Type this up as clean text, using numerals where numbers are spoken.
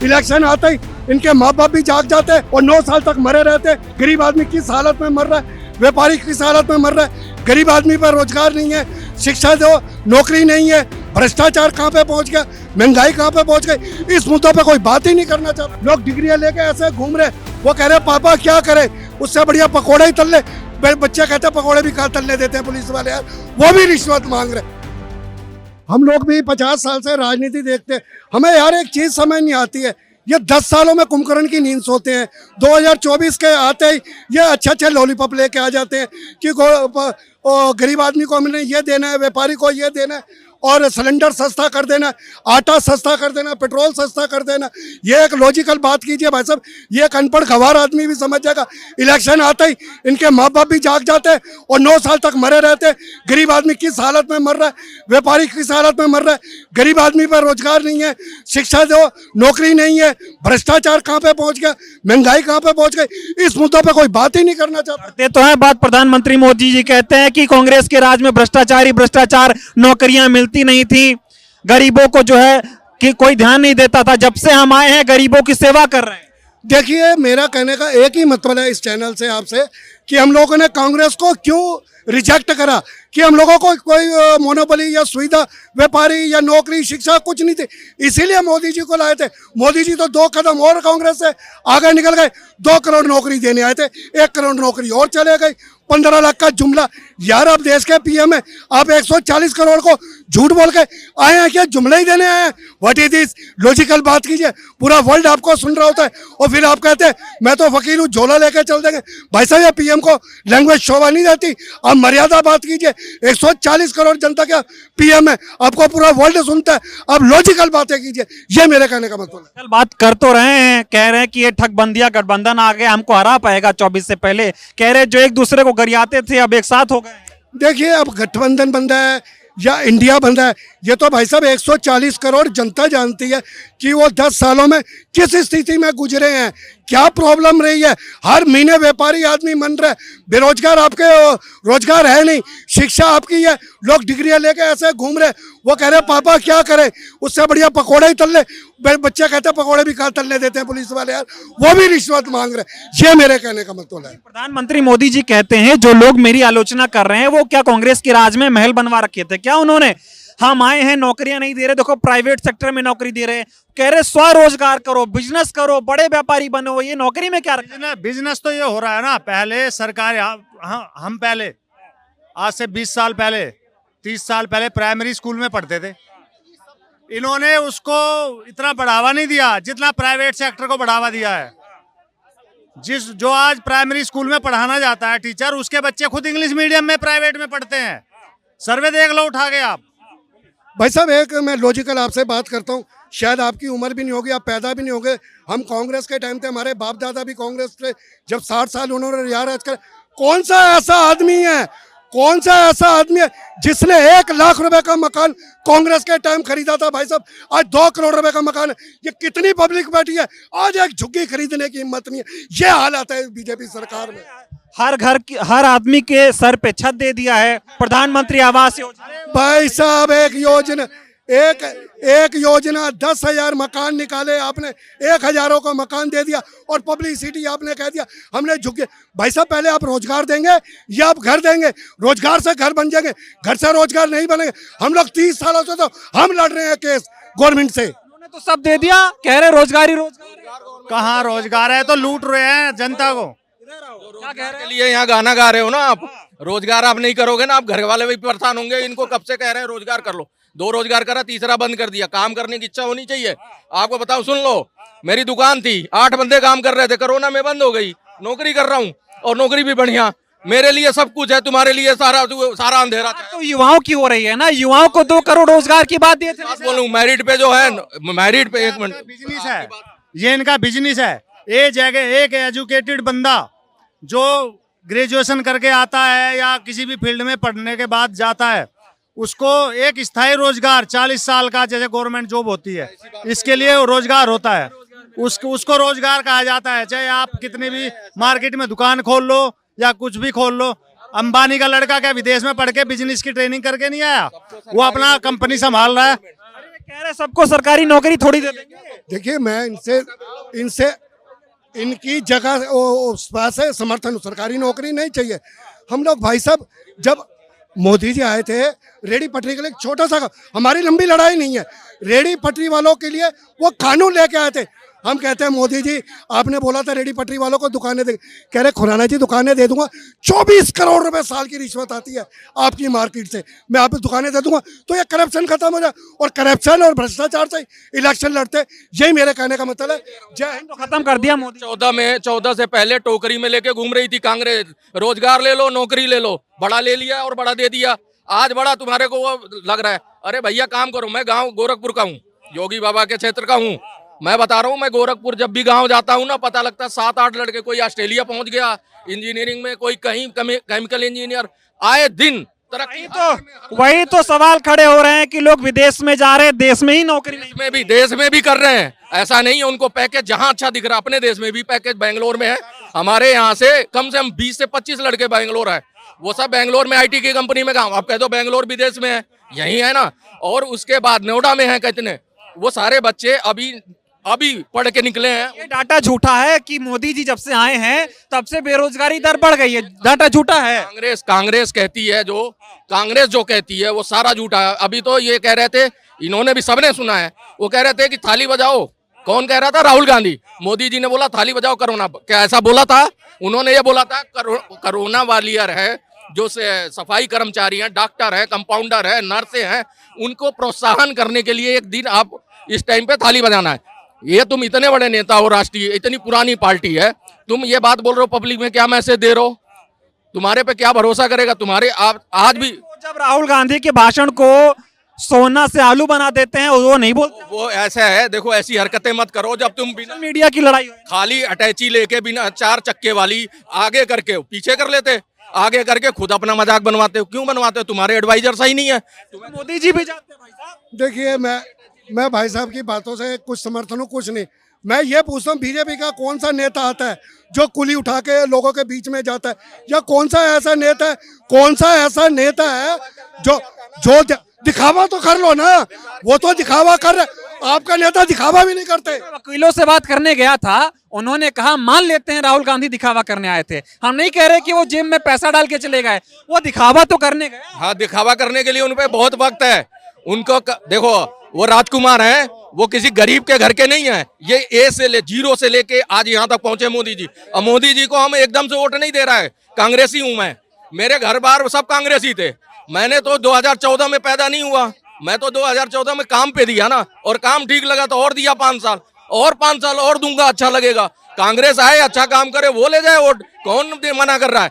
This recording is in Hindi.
इलेक्शन आते ही इनके माँ बाप भी जाग जाते और 9 साल तक मरे रहते। गरीब आदमी किस हालत में मर रहा है, व्यापारी किस हालत में मर रहा है, गरीब आदमी पर रोजगार नहीं है, शिक्षा दो, नौकरी नहीं है, भ्रष्टाचार कहाँ पे पहुंच गया, महंगाई कहाँ पे पहुंच गई। इस मुद्दों पे कोई बात ही नहीं करना चाहता। लोग डिग्रियां लेके ऐसे घूम रहे, वो कह रहे पापा क्या करे, उससे बढ़िया पकौड़े ही तल ले। बच्चे कहते पकौड़े भी कहाँ तलने देते हैं पुलिस वाले यार, वो भी रिश्वत मांग रहे। हम लोग भी 50 साल से राजनीति देखते हैं, हमें यार एक चीज समझ नहीं आती है, ये 10 सालों में कुंभकर्ण की नींद सोते हैं। 2024 के आते ही ये अच्छे लॉलीपॉप लेके आ जाते हैं कि गरीब आदमी को हमने ये देना है, व्यापारी को ये देना है, और सिलेंडर सस्ता कर देना, आटा सस्ता कर देना, पेट्रोल सस्ता कर देना। ये एक लॉजिकल बात कीजिए भाई साहब, ये एक अनपढ़ गंवार आदमी भी समझ जाएगा। इलेक्शन आते ही इनके माँ बाप भी जाग जाते और 9 साल तक मरे रहते। गरीब आदमी किस हालत में मर रहा है, व्यापारी किस हालत में मर रहा है, गरीब आदमी पर रोजगार नहीं है, शिक्षा दो, नौकरी नहीं है, भ्रष्टाचार कहाँ पे पहुंच गया, महंगाई कहाँ पे पहुंच गई। इस मुद्दों पे कोई बात ही नहीं करना चाहता। तो है बात, प्रधानमंत्री मोदी जी कहते हैं कि कांग्रेस के राज में भ्रष्टाचार ही भ्रष्टाचार, नौकरियां मिलती नहीं थी, गरीबों को जो है कि कोई ध्यान नहीं देता था। जब से हम आए हैं गरीबों की सेवा कर रहे हैं। देखिए, मेरा कहने का एक ही मतलब है इस चैनल से आपसे कि हम लोगों ने कांग्रेस को क्यों रिजेक्ट करा, कि हम लोगों को कोई मोनोपोली या सुविधा, व्यापारी या नौकरी, शिक्षा कुछ नहीं थी, इसीलिए मोदी जी को लाए थे। मोदी जी तो 2 कदम और कांग्रेस से आगे निकल गए, 2 करोड़ नौकरी देने आए थे, 1 करोड़ नौकरी और चले गई, 15 लाख का जुमला। यार आप देश के पीएम है, आप 140 करोड़ को झूठ बोल के आए हैं क्या, जुमला ही देने आए हैं? What is this? लॉजिकल बात कीजिए, पूरा वर्ल्ड आपको सुन रहा होता है और फिर आप कहते हैं मैं तो फकीर हूँ, झोला लेके चल देंगे। भाई साहब, ये पीएम को लैंग्वेज शोभा नहीं देती, आप मर्यादा बात कीजिए। 140 करोड़ जनता का पीएम है, आपको पूरा वर्ल्ड सुनता है, आप लॉजिकल बातें कीजिए। ये मेरे कहने का मतलब है। कल बात कर तो रहे हैं, कह रहे हैं कि ये ठगबंदिया गठबंधन आ गया, हमको हरा पाएगा 24 से पहले। कह रहे जो एक दूसरे को गरियाते थे अब एक साथ हो गए। देखिए, अब गठबंधन बंदा है या इंडिया बंदा है, ये तो भाई साहब 140 करोड़ जनता जानती है कि वो 10 सालों में किस स्थिति में गुजरे हैं, क्या प्रॉब्लम रही है। हर महीने व्यापारी आदमी मन रहा है, बेरोजगार आपके रोजगार है नहीं, शिक्षा आपकी है, लोग डिग्रियां लेके ऐसे घूम रहे, वो कह रहे पापा क्या करें, उससे बढ़िया पकौड़े ही तल ले। बच्चे कहते पकौड़े भी कहाँ तलने देते हैं पुलिस वाले यार, वो भी रिश्वत मांग रहे। ये मेरे कहने का मतलब है। प्रधानमंत्री मोदी जी कहते हैं जो लोग मेरी आलोचना कर रहे हैं वो क्या कांग्रेस के राज में महल बनवा रखे थे क्या उन्होंने? हम आए हैं, नौकरियां नहीं दे रहे, देखो प्राइवेट सेक्टर में नौकरी दे रहे हैं, कह रहे स्वरोजगार करो, बिजनेस करो, बड़े व्यापारी बनो। ये नौकरी में क्या रखा? बिजनेस तो ये हो रहा है ना, पहले सरकार, हम पहले आज से 20 साल पहले, 30 साल पहले प्राइमरी स्कूल में पढ़ते थे। इन्होंने उसको इतना बढ़ावा नहीं दिया जितना प्राइवेट सेक्टर को बढ़ावा दिया है। जो आज प्राइमरी स्कूल में पढ़ाना जाता है टीचर, उसके बच्चे खुद इंग्लिश मीडियम में प्राइवेट में पढ़ते हैं। सर्वे देख लो उठा के आप। भाई साहब, एक मैं लॉजिकल आपसे बात करता हूँ, शायद आपकी उम्र भी नहीं होगी, आप पैदा भी नहीं होंगे। हम कांग्रेस के टाइम थे, हमारे बाप दादा भी कांग्रेस थे, जब 60 साल उन्होंने यार आजकल कौन सा ऐसा आदमी है, कौन सा ऐसा आदमी है जिसने 1 लाख रुपए का मकान कांग्रेस के टाइम खरीदा था? भाई साहब, आज 2 करोड़ रुपए का मकान है। ये कितनी पब्लिक बैठी है, आज एक झुग्गी खरीदने की हिम्मत नहीं है। ये हालत है बीजेपी सरकार में। हर घर की, हर आदमी के सर पे छत दे दिया है, प्रधानमंत्री आवास योजना। भाई साहब, एक योजना 10,000 मकान निकाले आपने, 1,000 को मकान दे दिया और पब्लिसिटी आपने कह दिया हमने झुके। भाई साहब, पहले आप रोजगार देंगे या आप घर देंगे? रोजगार से घर बन जाएंगे, घर से रोजगार नहीं बनेंगे। हम लोग 30 सालों से तो हम लड़ रहे हैं केस गवर्नमेंट से। उन्होंने तो सब दे दिया, कह रहे रोजगार ही रोजगार। कहाँ रोजगार है, तो लूट रहे हैं जनता को। क्या कह रहे के लिए यहाँ गाना गा रहे हो ना आप? रोजगार आप नहीं करोगे ना, आप घर वाले भी परेशान होंगे। इनको कब से कह रहे हैं रोजगार कर लो, 2 रोजगार करा, तीसरा बंद कर दिया। काम करने की इच्छा होनी चाहिए। आपको बताऊं, सुन लो, मेरी दुकान थी, 8 बंदे काम कर रहे थे, कोरोना में बंद हो गई। नौकरी कर रहा हूँ और नौकरी भी बढ़िया। मेरे लिए सब कुछ है, तुम्हारे लिए सारा अंधेरा। तो युवाओं की हो रही है ना, युवाओं को 2 करोड़ रोजगार की बात दिए थे। बोलूं मेरिट पे जो है, मेरिट पे 1 मिनट, बिजनेस है, ये इनका बिजनेस है। एक एजुकेटेड बंदा जो ग्रेजुएशन करके आता है या किसी भी फील्ड में पढ़ने के बाद जाता है, उसको एक स्थायी रोजगार 40 साल का, जैसे गवर्नमेंट जॉब होती है, इसके लिए रोजगार होता है। उसको रोजगार कहा जाता है। चाहे आप कितनी भी मार्केट में दुकान खोल लो या कुछ भी खोल लो। अंबानी का लड़का क्या विदेश में पढ़ के बिजनेस की ट्रेनिंग करके नहीं आया? वो अपना कंपनी संभाल रहा है। कह रहे सबको सरकारी नौकरी थोड़ी दे देंगे। देखिए मैं इनसे इनकी जगह उस पास है समर्थन, सरकारी नौकरी नहीं चाहिए। हम लोग भाई साहब जब मोदी जी आए थे रेडी पटरी के लिए एक छोटा सा, हमारी लंबी लड़ाई नहीं है, रेडी पटरी वालों के लिए वो कानून लेके आए थे। हम कहते हैं मोदी जी आपने बोला था रेडी पटरी वालों को दुकानें दे, कह रहे खुराना जी दुकानें दे दूंगा, 24 करोड़ रुपए साल की रिश्वत आती है आपकी मार्केट से, मैं आप दुकानें दे दूंगा तो ये करप्शन खत्म हो जाए। और करप्शन और भ्रष्टाचार से इलेक्शन लड़ते, यही मेरे कहने का मतलब है। जय हिंद। तो खत्म कर दिया मोदी। 14 से पहले टोकरी में लेके घूम रही थी कांग्रेस, रोजगार ले लो नौकरी ले लो, बड़ा ले लिया और बड़ा दे दिया। आज बड़ा तुम्हारे को वो लग रहा है। अरे भैया काम करो, मैं गांव गोरखपुर का हूँ, योगी बाबा के क्षेत्र का हूँ। मैं बता रहा हूँ, मैं गोरखपुर जब भी गांव जाता हूँ ना, पता लगता है 7-8 लड़के, कोई ऑस्ट्रेलिया पहुंच गया इंजीनियरिंग में, कोई कहीं केमिकल इंजीनियर, आए दिन तरक्की। वही तो सवाल खड़े हो रहे हैं कि लोग विदेश में जा रहे हैं, देश में ही नौकरी नहीं। देश में भी कर रहे हैं, ऐसा नहीं है। उनको पैकेज जहां अच्छा दिख रहा है, अपने देश में भी पैकेज बेंगलोर में है। हमारे यहाँ से कम 20 से 25 लड़के बेंगलोर है, वो सब बेंगलोर में आईटी की कंपनी में काम। आप कह दो बेंगलोर विदेश में है, यही है ना। और उसके बाद नोएडा में है कितने, वो सारे बच्चे अभी पढ़ के निकले हैं। ये डाटा झूठा है कि मोदी जी जब से आए हैं तब से बेरोजगारी दर बढ़ गई है, डाटा झूठा है। कांग्रेस कहती है, जो कांग्रेस जो कहती है वो सारा झूठा है। अभी तो ये कह रहे थे, इन्होंने भी सबने सुना है, वो कह रहे थे कि थाली बजाओ। कौन कह रहा था? राहुल गांधी। मोदी जी ने बोला थाली बजाओ कोरोना, क्या ऐसा बोला था? उन्होंने ये बोला था कोरोना वॉरियर है, जो सफाई कर्मचारी हैं, डॉक्टर है, कंपाउंडर है, नर्सें हैं, उनको प्रोत्साहन करने के लिए एक दिन आप इस टाइम पे थाली बजाना है। ये तुम इतने बड़े नेता हो, राष्ट्रीय इतनी पुरानी पार्टी है, तुम ये बात बोल रहे हो, पब्लिक में क्या मैसेज दे रहे हो? तुम्हारे पे क्या भरोसा करेगा? तुम्हारे आप आज भी जब राहुल गांधी के भाषण को सोना से आलू बना देते हैं, वो नहीं बोलते। वो ऐसा है, देखो ऐसी हरकतें मत करो। जब तुम बिना मीडिया की लड़ाई खाली अटैची लेके, बिना 4 चक्के वाली आगे करके पीछे कर लेते, आगे करके खुद अपना मजाक बनवाते हो। क्यों बनवाते हो? तुम्हारे एडवाइजर सही नहीं है। मोदी जी भी जाते हैं भाई साहब। देखिए मैं भाई साहब की बातों से कुछ समर्थन हूँ, कुछ नहीं। मैं ये पूछता हूँ बीजेपी का कौन सा नेता आता है जो कुली उठा के लोगों के बीच में जाता है, या कौन सा ऐसा नेता है जो दिखावा तो कर लो ना, वो तो दिखावा कर रहे, आपका नेता दिखावा भी नहीं करते। वकीलों से बात करने गया था, उन्होंने कहा मान लेते हैं राहुल गांधी दिखावा करने आए थे, हम नहीं कह रहे कि वो जेब में पैसा डाल के चले गए, वो दिखावा तो करने गए। हाँ, दिखावा करने के लिए उन पे बहुत वक्त है। उनको देखो, वो राजकुमार हैं, वो किसी गरीब के घर के नहीं है। ये जीरो से लेके आज यहाँ तक पहुंचे मोदी जी। और मोदी जी को हम एकदम से वोट नहीं दे रहा है। कांग्रेसी हूं मैं, मेरे घर बार सब कांग्रेसी थे। मैंने तो 2014 में पैदा नहीं हुआ, मैं तो 2014 में काम पे दिया ना, और काम ठीक लगा तो और दिया 5 साल, और 5 साल और दूंगा, अच्छा लगेगा। कांग्रेस आए, अच्छा काम करे, वो ले जाए वोट, कौन मना कर रहा है?